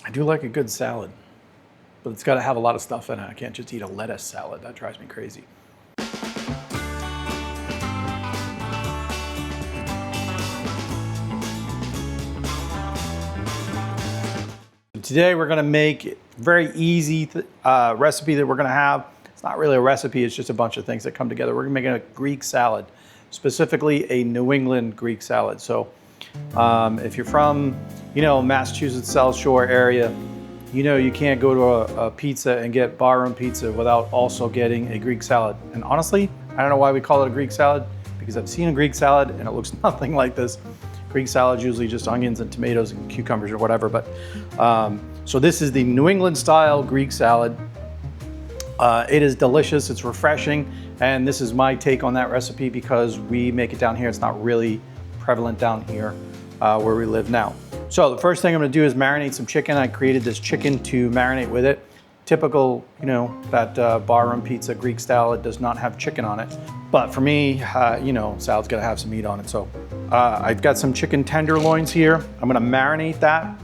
I do like a good salad, but it's got to have a lot of stuff in it. I can't just eat a lettuce salad. That drives me crazy. Today we're gonna make a very easy recipe that we're gonna have. It's not really a recipe, it's just a bunch of things that come together. We're gonna make a Greek salad, specifically a New England Greek salad. So if you're from, Massachusetts, South Shore area, you can't go to a pizza and get barroom pizza without also getting a Greek salad. And honestly, I don't know why we call it a Greek salad, because I've seen a Greek salad and it looks nothing like this. Greek salad is usually just onions and tomatoes and cucumbers or whatever, but so this is the New England style Greek salad. It is delicious, it's refreshing, and this is my take on that recipe because we make it down here. It's not really prevalent down here where we live now. So the first thing I'm gonna do is marinate some chicken. I created this chicken to marinate with it. Typical, that barroom pizza Greek style, it does not have chicken on it. But for me, salad's gotta have some meat on it. So I've got some chicken tenderloins here. I'm gonna marinate that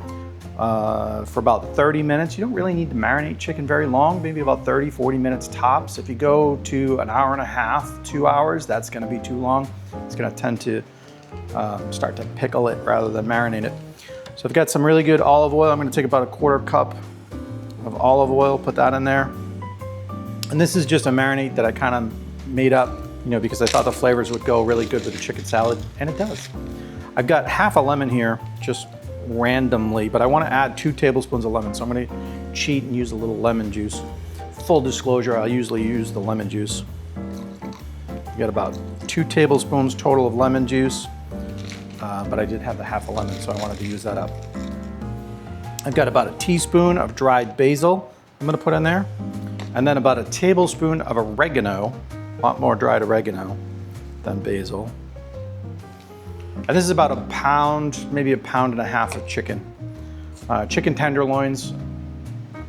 for about 30 minutes. You don't really need to marinate chicken very long, maybe about 30, 40 minutes tops. If you go to an hour and a half, 2 hours, that's gonna be too long. It's gonna tend to start to pickle it rather than marinate it. So I've got some really good olive oil. I'm gonna take about a 1/4 cup of olive oil, put that in there. And this is just a marinade that I kind of made up, because I thought the flavors would go really good with the chicken salad, and it does. I've got half a lemon here, just randomly, but I want to add 2 tablespoons of lemon, so I'm going to cheat and use a little lemon juice. Full disclosure, I usually use the lemon juice. I got about 2 tablespoons total of lemon juice, but I did have the half a lemon, so I wanted to use that up. I've got about a teaspoon of dried basil I'm going to put in there, and then about a tablespoon of oregano. A lot more dried oregano than basil. And this is about a pound, maybe a pound and a half of chicken. Chicken tenderloins,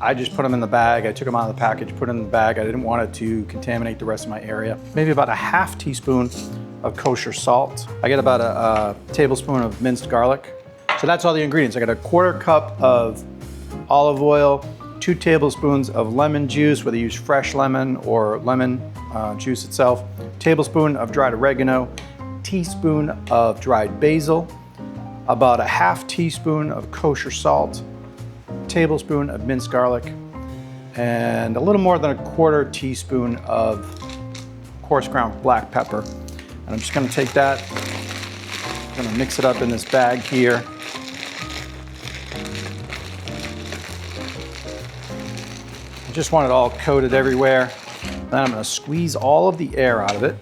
I just put them in the bag. I took them out of the package, put them in the bag. I didn't want it to contaminate the rest of my area. Maybe about a half teaspoon of kosher salt. I get about a tablespoon of minced garlic. So that's all the ingredients. I got a 1/4 cup of olive oil, 2 tablespoons of lemon juice, whether you use fresh lemon or lemon juice itself, tablespoon of dried oregano, teaspoon of dried basil, about a half teaspoon of kosher salt, tablespoon of minced garlic, and a little more than a 1/4 teaspoon of coarse ground black pepper. And I'm just gonna take that, I'm gonna mix it up in this bag here. I just want it all coated everywhere. Then I'm gonna squeeze all of the air out of it.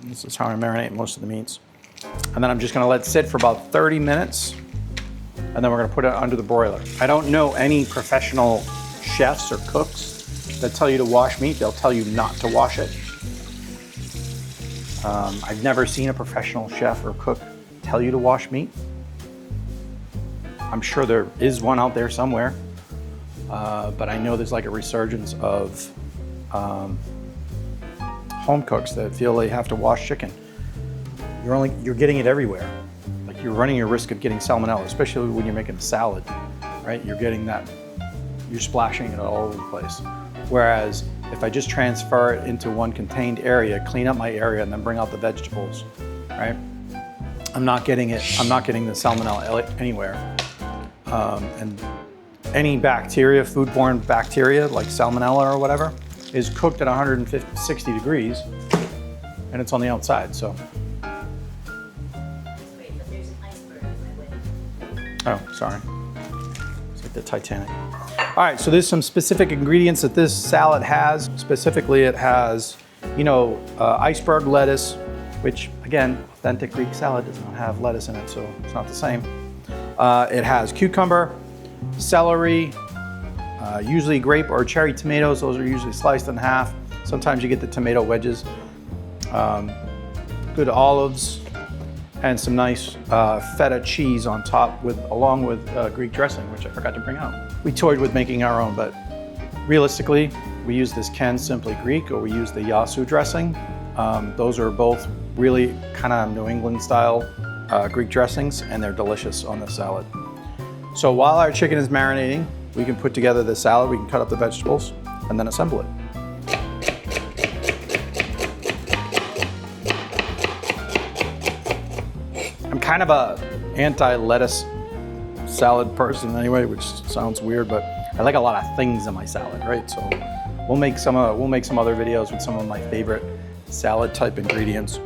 This is how I marinate most of the meats. And then I'm just gonna let it sit for about 30 minutes, and then we're gonna put it under the broiler. I don't know any professional chefs or cooks that tell you to wash meat. They'll tell you not to wash it. I've never seen a professional chef or cook tell you to wash meat. I'm sure there is one out there somewhere, but I know there's like a resurgence of home cooks that feel they have to wash chicken. You're getting it everywhere. Like, you're running your risk of getting salmonella, especially when you're making a salad, right? You're splashing it all over the place. Whereas if I just transfer it into one contained area, clean up my area, and then bring out the vegetables, right? I'm not getting the salmonella anywhere. And any bacteria, foodborne bacteria like salmonella or whatever, is cooked at 160 degrees, and it's on the outside, so. Wait, but there's an iceberg on my way. Oh, sorry. It's like the Titanic. All right, so there's some specific ingredients that this salad has. Specifically, it has, iceberg lettuce, which, again, authentic Greek salad does not have lettuce in it, so it's not the same. It has cucumber, celery, usually grape or cherry tomatoes. Those are usually sliced in half. Sometimes you get the tomato wedges. Good olives, and some nice feta cheese on top, along with Greek dressing, which I forgot to bring out. We toyed with making our own, but realistically, we use this Ken Simply Greek, or we use the Yasu dressing. Those are both really kind of New England style Greek dressings, and they're delicious on the salad. So while our chicken is marinating, we can put together the salad, we can cut up the vegetables, and then assemble it. I'm kind of a anti-lettuce salad person anyway, which sounds weird, but I like a lot of things in my salad, right? So we'll make some other videos with some of my favorite salad type ingredients.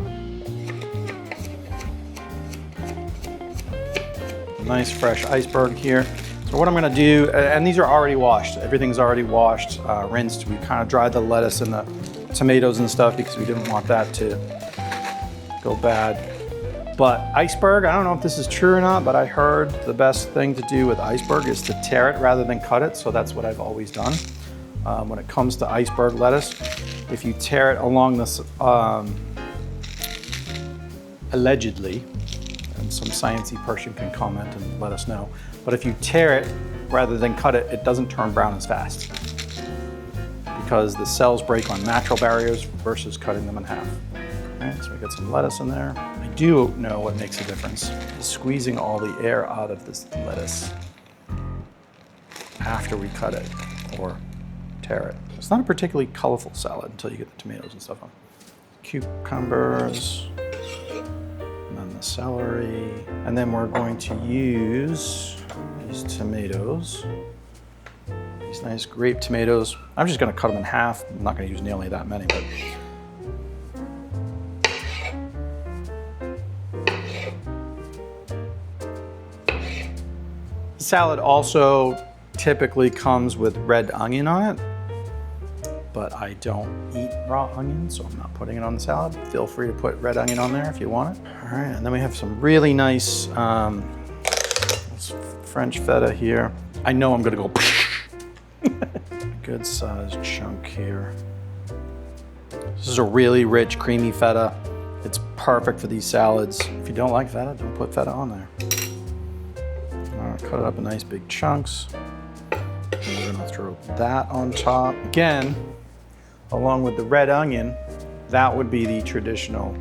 Nice fresh iceberg here. So what I'm gonna do, and these are already washed, everything's already washed, rinsed. We kind of dried the lettuce and the tomatoes and stuff because we didn't want that to go bad. But iceberg, I don't know if this is true or not, but I heard the best thing to do with iceberg is to tear it rather than cut it. So that's what I've always done. When it comes to iceberg lettuce, if you tear it along this, allegedly, and some sciencey person can comment and let us know, but if you tear it rather than cut it, it doesn't turn brown as fast because the cells break on natural barriers versus cutting them in half. Right, so we got some lettuce in there. I do know what makes a difference is squeezing all the air out of this lettuce after we cut it or tear it. It's not a particularly colorful salad until you get the tomatoes and stuff on. Cucumbers, and then the celery. And then we're going to use these tomatoes, these nice grape tomatoes. I'm just gonna cut them in half. I'm not gonna use nearly that many, but salad also typically comes with red onion on it, but I don't eat raw onion, so I'm not putting it on the salad. Feel free to put red onion on there if you want it. All right, and then we have some really nice French feta here. I know I'm gonna go good sized chunk here. This is a really rich, creamy feta. It's perfect for these salads. If you don't like feta, don't put feta on there. Cut it up in nice big chunks. And we're gonna throw that on top. Again, along with the red onion, that would be the traditional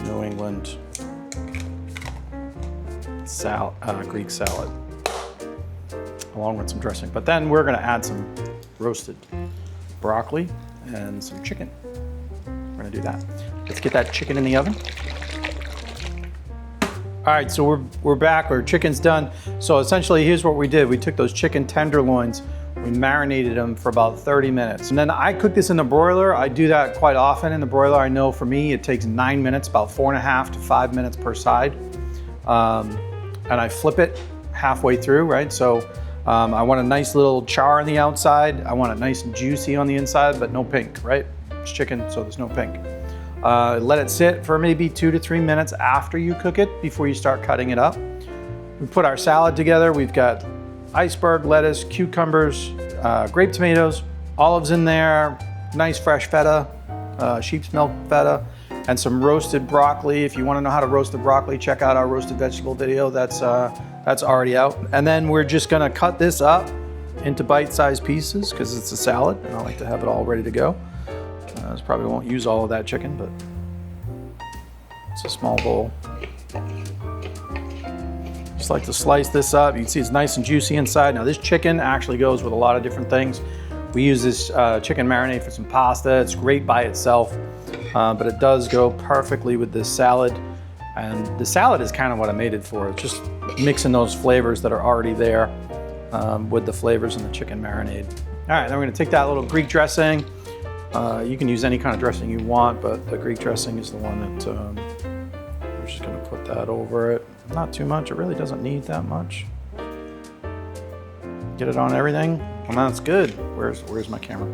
New England Greek salad, along with some dressing. But then we're gonna add some roasted broccoli and some chicken. We're gonna do that. Let's get that chicken in the oven. All right, so we're back, our chicken's done. So essentially, here's what we did. We took those chicken tenderloins, we marinated them for about 30 minutes. And then I cook this in the broiler. I do that quite often in the broiler. I know for me, it takes 9 minutes, about 4.5 to 5 minutes per side. And I flip it halfway through, right? So I want a nice little char on the outside. I want it nice and juicy on the inside, but no pink, right? It's chicken, so there's no pink. Let it sit for maybe 2 to 3 minutes after you cook it before you start cutting it up. We put our salad together. We've got iceberg lettuce, cucumbers, grape tomatoes, olives in there, nice fresh feta, sheep's milk feta, and some roasted broccoli. If you want to know how to roast the broccoli, check out our roasted vegetable video. That's already out. And then we're just gonna cut this up into bite-sized pieces because it's a salad and I like to have it all ready to go. I probably won't use all of that chicken, but it's a small bowl. Just like to slice this up. You can see it's nice and juicy inside. Now this chicken actually goes with a lot of different things. We use this chicken marinade for some pasta. It's great by itself, but it does go perfectly with this salad. And the salad is kind of what I made it for. It's just mixing those flavors that are already there with the flavors in the chicken marinade. All right, then we're gonna take that little Greek dressing. You can use any kind of dressing you want, but the Greek dressing is the one that we're just gonna put that over it. Not too much, it really doesn't need that much. Get it on everything, and that's good. Where's my camera?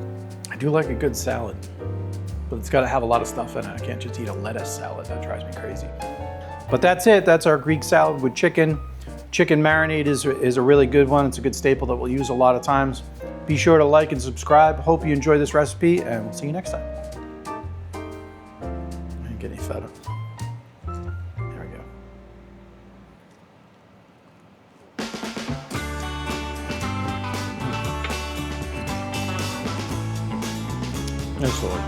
I do like a good salad, but it's gotta have a lot of stuff in it. I can't just eat a lettuce salad, that drives me crazy. But that's it, that's our Greek salad with chicken. Chicken marinade is a really good one. It's a good staple that we'll use a lot of times. Be sure to like and subscribe. Hope you enjoy this recipe, and we'll see you next time. I didn't get any feta. There we go. Nice Lord.